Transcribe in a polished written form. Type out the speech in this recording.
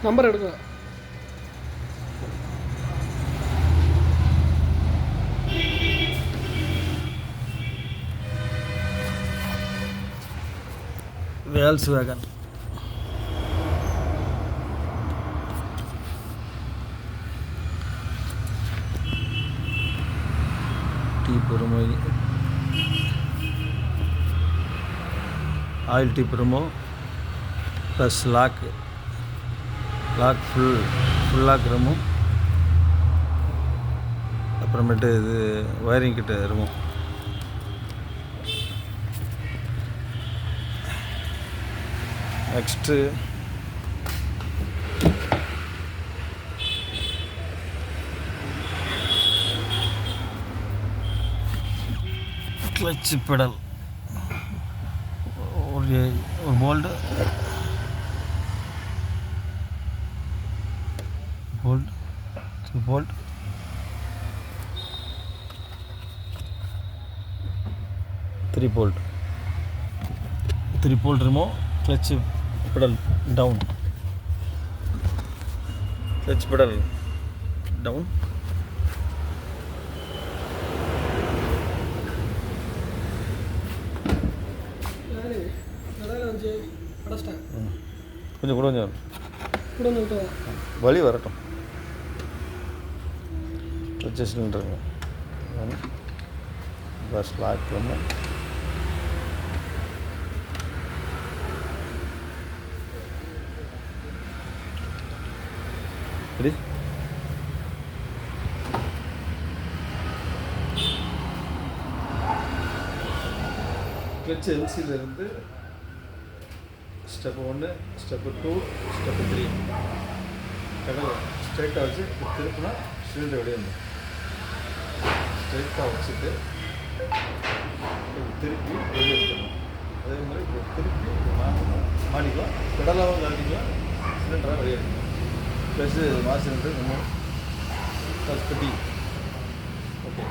Number எடுங்க. Volkswagen T-Promo oil T-Promo plus lock full lock ரூமும் அப்புறமேட்டு இது ஒயரிங் கிட்ட ரூமும். நெக்ஸ்ட்டு கிளச் பெடல் ஒரு bolt 3 bolt remove clutch pedal down கொஞ்சம் கூட வலி வரட்டும். வச்சு சிலிண்டருங்க பஸ் லாக் பண்ண ரெடி. கிளச் எல்சியிலேருந்து ஸ்டெப் 1 ஸ்டெப் 2 ஸ்டெப் 3 கடலை ஸ்ட்ரைட்டாக வச்சு திருப்பினா சிலிண்டர் வெளியே வந்து ஸ்ட்ரைட்டாக வச்சுட்டு திருப்பி வெளியே எடுத்துடணும். அதே மாதிரி இப்போ திருப்பி மாட்டிக்கலாம், கடலாகவும் காட்டிக்கலாம், சிலிண்டராக வெளியே எடுக்கணும். ப்ளஸ் மாஸ் சிலிண்டர் நம்ம ப்ளஸ் பெட்டி. ஓகே.